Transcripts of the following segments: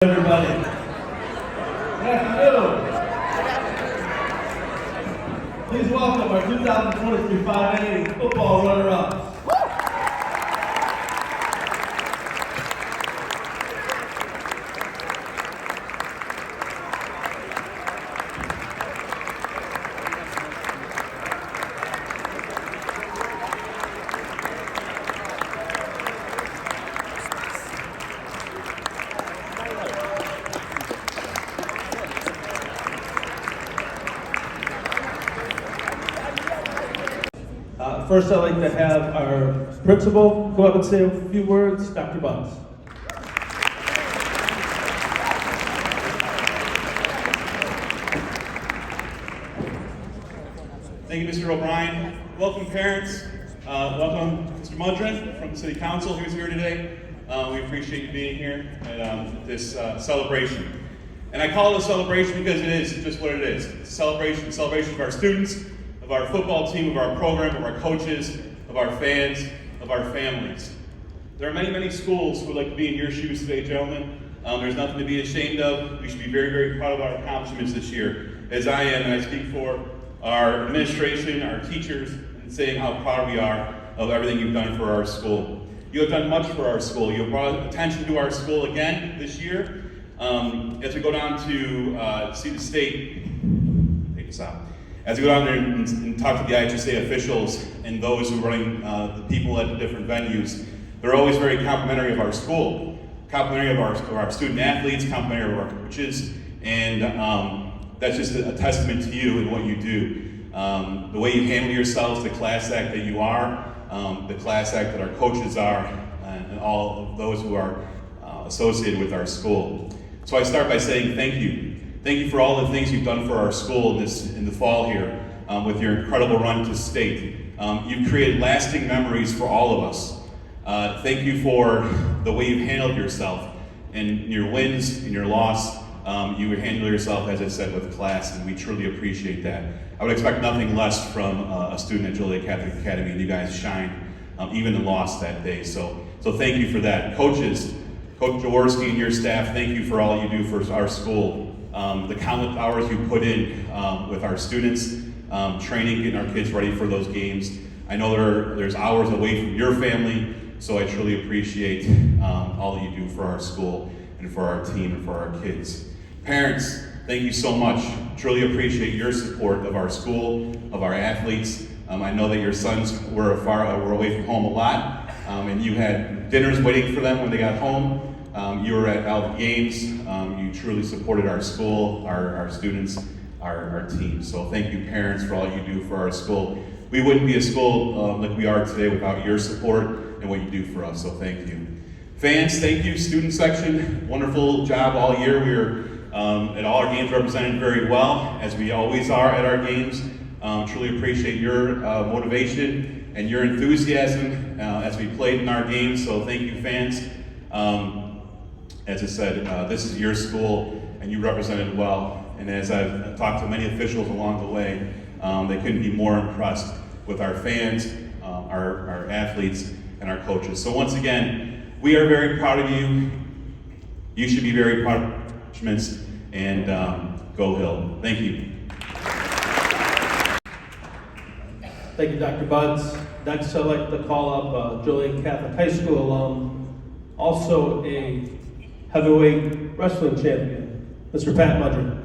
Everybody. Yes, please welcome our 2023 5A football runner-ups. First, I'd like to have our principal come up and say a few words, Dr. Buds. Thank you, Mr. O'Brien. Welcome, parents. Welcome, Mr. Mudrin from City Council, who's here today. We appreciate you being here at this celebration. And I call it a celebration because it is just what it is. It's a celebration of our students, of our football team, of our program, of our coaches, of our fans, of our families. There are many, many schools who would like to be in your shoes today, gentlemen. There's nothing to be ashamed of. We should be very, very proud of our accomplishments this year, as I am, and I speak for our administration, our teachers, and saying how proud we are of everything you've done for our school. You have done much for our school. You have brought attention to our school again this year. As we go down to see the state, take this out. As we go down there and talk to the IHSA officials and those who are running the people at the different venues, they're always very complimentary of our school, complimentary of our student athletes, complimentary of our coaches, and that's just a testament to you and what you do. The way you handle yourselves, the class act that you are, the class act that our coaches are, and all of those who are associated with our school. So I start by saying thank you. Thank you for all the things you've done for our school in the fall here with your incredible run to state. You've created lasting memories for all of us. Thank you for the way you've handled yourself and your wins and your loss. You handle yourself, as I said, with class, and we truly appreciate that. I would expect nothing less from a student at Joliet Catholic Academy, and you guys shined even in loss that day. So thank you for that. Coaches, Coach Jaworski and your staff, thank you for all you do for our school. The countless hours you put in with our students, training, getting our kids ready for those games. I know there's hours away from your family, so I truly appreciate all that you do for our school and for our team and for our kids. Parents, thank you so much. Truly appreciate your support of our school, of our athletes. I know that your sons were away from home a lot, and you had dinners waiting for them when they got home. You were at all the games. You truly supported our school, our students, our team. So thank you, parents, for all you do for our school. We wouldn't be a school like we are today without your support and what you do for us, so thank you. Fans, thank you. Student section, wonderful job all year. We were at all our games represented very well, as we always are at our games. Truly appreciate your motivation and your enthusiasm as we played in our games, so thank you, fans. As I said, this is your school, and you represented well. And as I've talked to many officials along the way, they couldn't be more impressed with our fans, our athletes, and our coaches. So once again, we are very proud of you. You should be very proud of our accomplishments, and go Hill. Thank you. Thank you, Dr. Buds. Next, I'd like to call up Joliet Catholic High School alum, also a heavyweight wrestling champion, Mr. Pat Mudrin.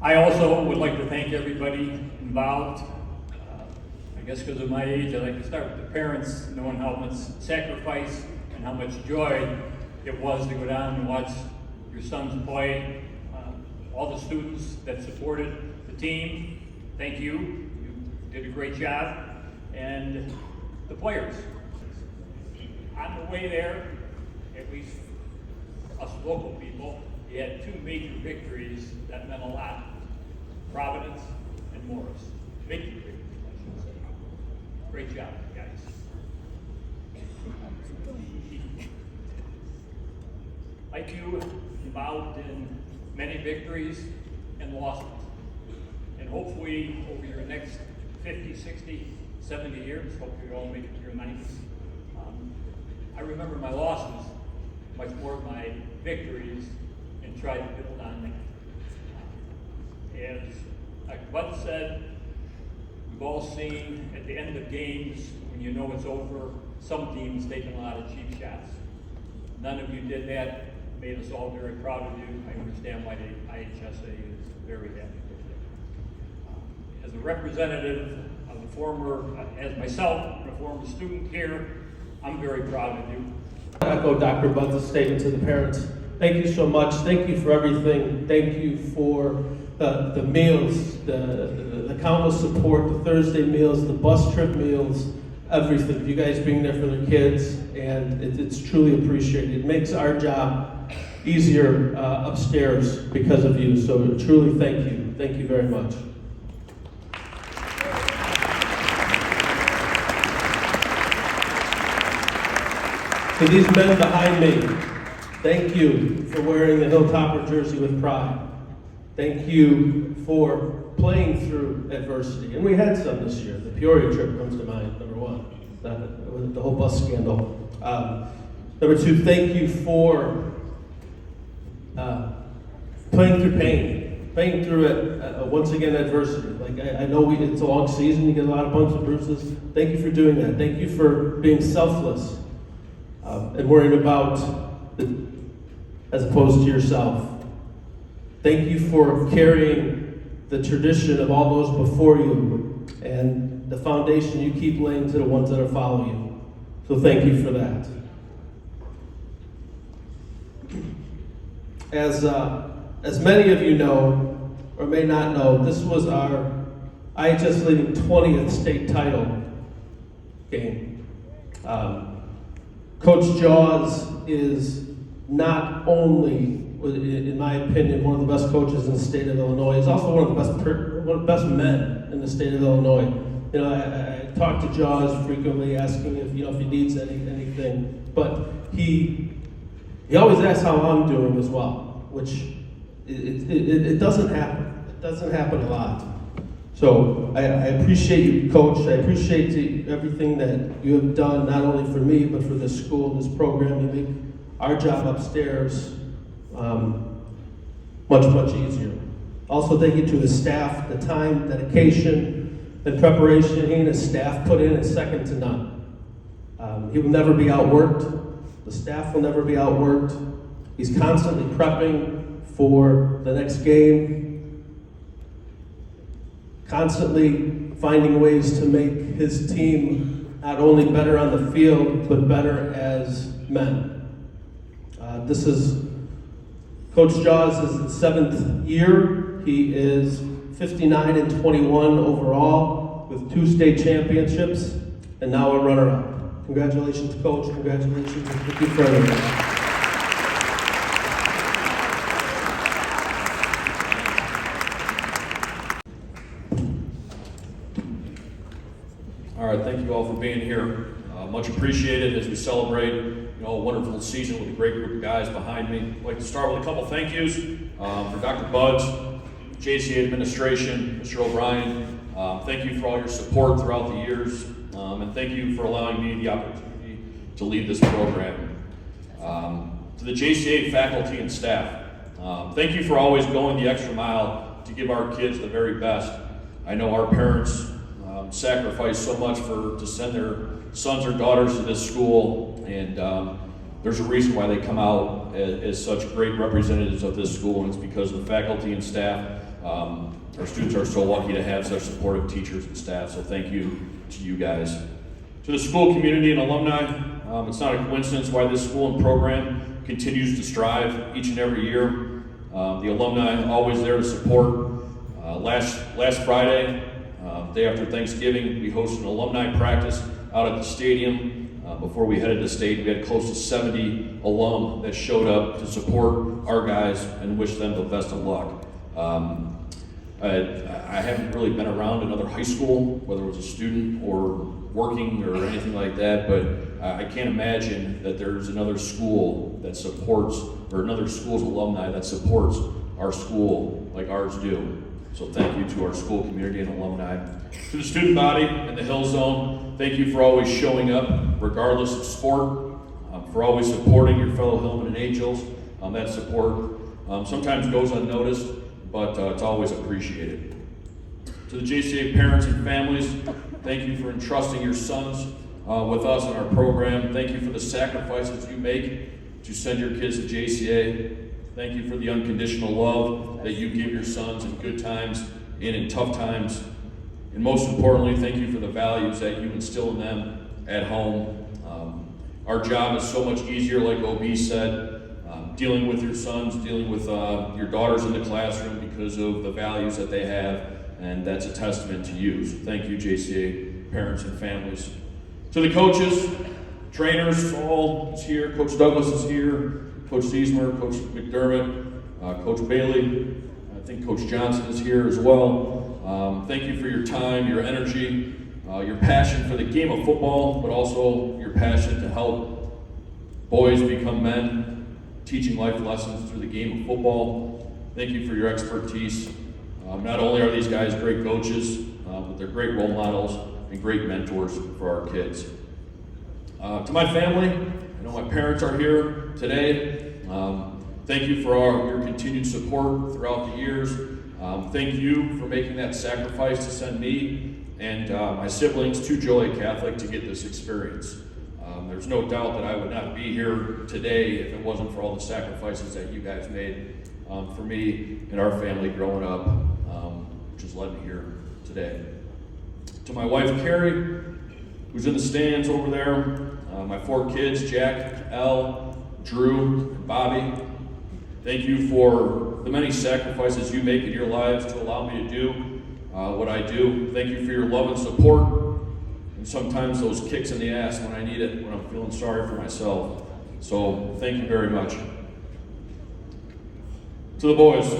I also would like to thank everybody involved. I guess because of my age, I'd like to start with the parents, knowing how much sacrifice and how much joy it was to go down and watch your sons play. All the students that supported the team, thank you. You did a great job. And the players. On the way there, at least us local people, we had two major victories that meant a lot. Providence and Morris. Major victories, I should say. Great job, guys. like you, involved in many victories and losses. And hopefully, over your next 50, 60, 70 years, hopefully you all make it to your 90s. I remember my losses much more than my victories and try to build on that. As like Bud said, we've all seen at the end of games, when you know it's over, some teams taking a lot of cheap shots. None of you did that, made us all very proud of you. I understand why the IHSA is very happy with you. As a representative of the former, as myself, a former student here, I'm very proud of you. I echo Dr. Buds' statement to the parents. Thank you so much. Thank you for everything. Thank you for the meals, the countless support, the Thursday meals, the bus trip meals, everything. You guys being there for their kids, and it's truly appreciated. It makes our job easier upstairs because of you. So truly thank you. Thank you very much. To these men behind me, thank you for wearing the Hilltopper jersey with pride. Thank you for playing through adversity. And we had some this year. The Peoria trip comes to mind, number one. The whole bus scandal. Number two, thank you for playing through pain. Playing through it, once again, adversity. Like I know it's a long season, you get a lot of bumps and bruises. Thank you for doing that. Thank you for being selfless. And worrying about as opposed to yourself. Thank you for carrying the tradition of all those before you and the foundation you keep laying to the ones that are following you. So thank you for that. As many of you know, or may not know, this was our IHS leading 20th state title game. Coach Jaws is not only, in my opinion, one of the best coaches in the state of Illinois. He's also one of the best men in the state of Illinois. You know, I talk to Jaws frequently, asking if he needs anything. But he always asks how I'm doing as well, which it doesn't happen. It doesn't happen a lot. So I appreciate you, Coach. I appreciate everything that you have done, not only for me, but for this school, this program. You make our job upstairs much, much easier. Also, thank you to the staff. The time, dedication, and preparation he and his staff put in is second to none. He will never be outworked. The staff will never be outworked. He's constantly prepping for the next game, constantly finding ways to make his team not only better on the field, but better as men. This is Coach Jaws' 7th year. He is 59-21 overall with 2 state championships and now a runner-up. Congratulations, Coach. Congratulations, and thank you for everything. All right, thank you all for being here. Much appreciated as we celebrate, a wonderful season with a great group of guys behind me. I'd like to start with a couple thank yous for Dr. Buds, JCA administration, Mr. O'Brien. Thank you for all your support throughout the years, and thank you for allowing me the opportunity to lead this program. To the JCA faculty and staff, thank you for always going the extra mile to give our kids the very best. I know our parents sacrifice so much to send their sons or daughters to this school, and there's a reason why they come out as such great representatives of this school, and it's because of the faculty and staff. Our students are so lucky to have such supportive teachers and staff, so thank you to you guys. To the school community and alumni, it's not a coincidence why this school and program continues to strive each and every year. The alumni are always there to support. Last Friday, day after Thanksgiving, we hosted an alumni practice out at the stadium. Before we headed to state, we had close to 70 alum that showed up to support our guys and wish them the best of luck. I haven't really been around another high school, whether it was a student or working or anything like that, but I can't imagine that there's another school that supports, or another school's alumni that supports our school like ours do. So thank you to our school community and alumni. To the student body and the Hill Zone, thank you for always showing up, regardless of sport, for always supporting your fellow Hillman and Angels. That support sometimes goes unnoticed, but it's always appreciated. To the JCA parents and families, thank you for entrusting your sons with us in our program. Thank you for the sacrifices you make to send your kids to JCA. Thank you for the unconditional love that you give your sons in good times and in tough times. And most importantly, thank you for the values that you instill in them at home. Our job is so much easier, like OB said, dealing with your sons, dealing with your daughters in the classroom because of the values that they have, and that's a testament to you. So thank you, JCA parents and families. To the coaches, trainers, all is here. Coach Douglas is here. Coach Ziesmer, Coach McDermott, Coach Bailey. I think Coach Johnson is here as well. Thank you for your time, your energy, your passion for the game of football, but also your passion to help boys become men, teaching life lessons through the game of football. Thank you for your expertise. Not only are these guys great coaches, but they're great role models and great mentors for our kids. To my family, I know my parents are here today. Thank you for your continued support throughout the years. Thank you for making that sacrifice to send me and my siblings to Joliet Catholic to get this experience. There's no doubt that I would not be here today if it wasn't for all the sacrifices that you guys made for me and our family growing up, which has led me here today. To my wife, Carrie, who's in the stands over there, my 4 kids, Jack, Elle, Drew, and Bobby, thank you for the many sacrifices you make in your lives to allow me to do what I do. Thank you for your love and support, and sometimes those kicks in the ass when I need it, when I'm feeling sorry for myself. So thank you very much. To the boys,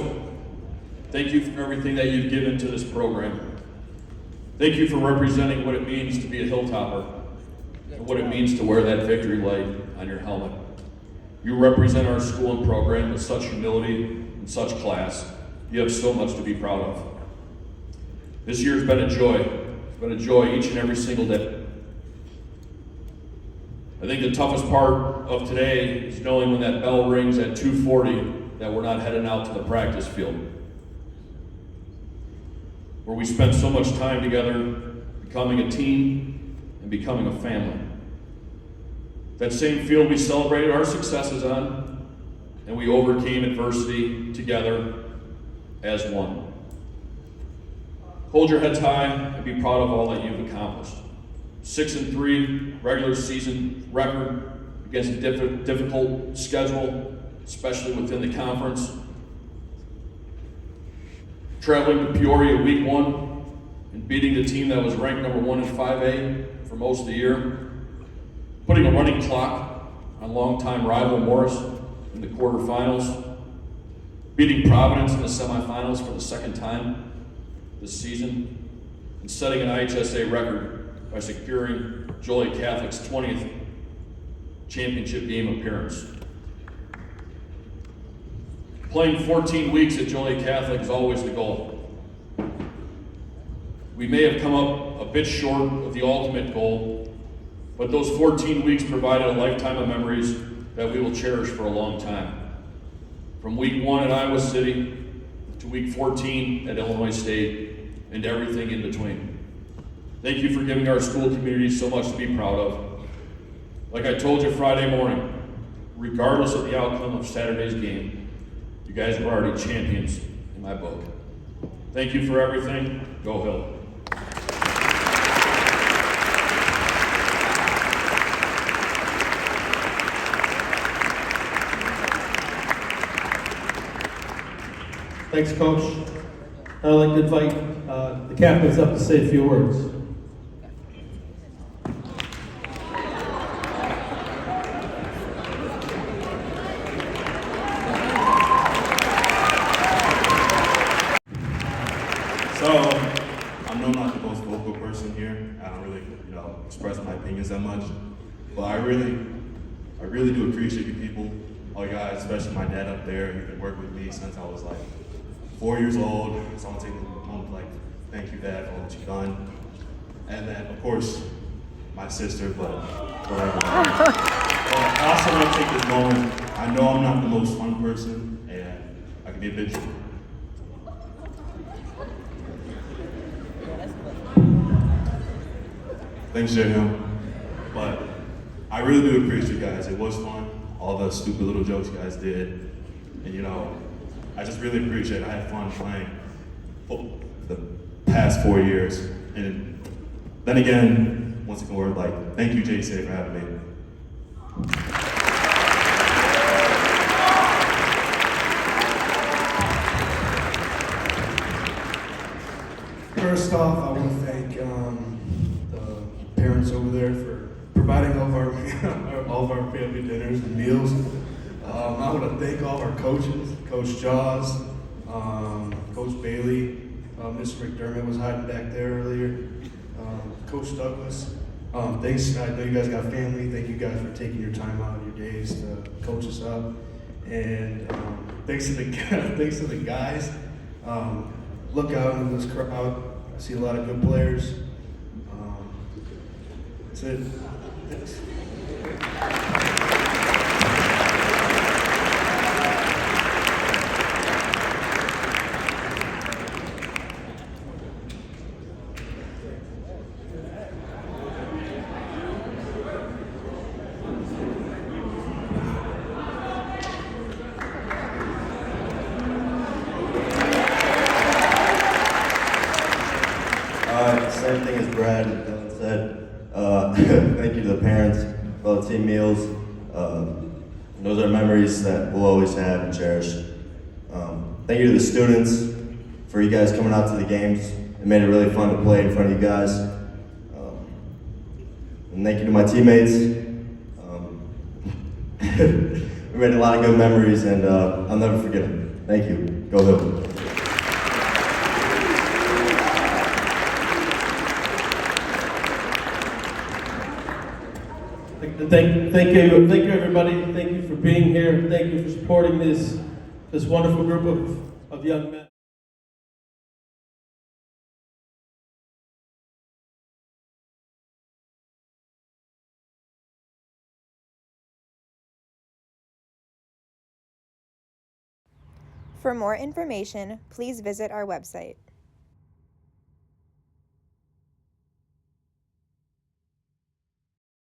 thank you for everything that you've given to this program. Thank you for representing what it means to be a Hilltopper and what it means to wear that victory light on your helmet. You represent our school and program with such humility and such class. You have so much to be proud of. This year's been a joy. It's been a joy each and every single day. I think the toughest part of today is knowing when that bell rings at 2:40 that we're not heading out to the practice field, where we spent so much time together becoming a team and becoming a family. That same field we celebrated our successes on, and we overcame adversity together as one. Hold your heads high and be proud of all that you've accomplished. 6-3 regular season record against a difficult schedule, especially within the conference. Traveling to Peoria week 1 and beating the team that was ranked number 1 in 5A for most of the year. Putting a running clock on longtime rival Morris in the quarterfinals. Beating Providence in the semifinals for the second time this season. And setting an IHSA record by securing Joliet Catholic's 20th championship game appearance. Playing 14 weeks at Joliet Catholic is always the goal. We may have come up a bit short of the ultimate goal, but those 14 weeks provided a lifetime of memories that we will cherish for a long time. From week 1 at Iowa City to week 14 at Illinois State and everything in between. Thank you for giving our school community so much to be proud of. Like I told you Friday morning, regardless of the outcome of Saturday's game, you guys were already champions in my book. Thank you for everything. Go Hill. Thanks, Coach. I'd like to invite the captains up to say a few words. So, I'm not the most vocal person here. I don't really, express my opinions that much. But I really do appreciate you people, all you guys, especially my dad up there. He's been working with me since I was like 4 years old. So I want to take a moment to like thank you, Dad, for all that you've done. And then, of course, my sister, but whatever. But I also want to take this moment. I know I'm not the most fun person, and I can be a bit. Thanks, Jim. But I really do appreciate you guys. It was fun. All the stupid little jokes you guys did. And you know, I just really appreciate it. I had fun playing football the past 4 years. And then again, once again, we're like, thank you, JC, for having me. First off, I want to thank the parents over there for providing all of our all of our family dinners and meals. I want to thank all of our coaches, Coach Jaws, Coach Bailey, Mr. McDermott was hiding back there earlier, Coach Douglas. Thanks, I know you guys got family. Thank you guys for taking your time out of your days to coach us up. And thanks to the guys. Look out into this crowd. I see a lot of good players. That's it. Thanks. Same thing as Brad and Dylan said. Thank you to the parents for all the team meals. Those are memories that we'll always have and cherish. Thank you to the students for you guys coming out to the games. It made it really fun to play in front of you guys. And thank you to my teammates. We made a lot of good memories, and I'll never forget them. Thank you. Go Hill. Thank you, everybody. Thank you for being here. Thank you for supporting this wonderful group of young men. For more information, please visit our website.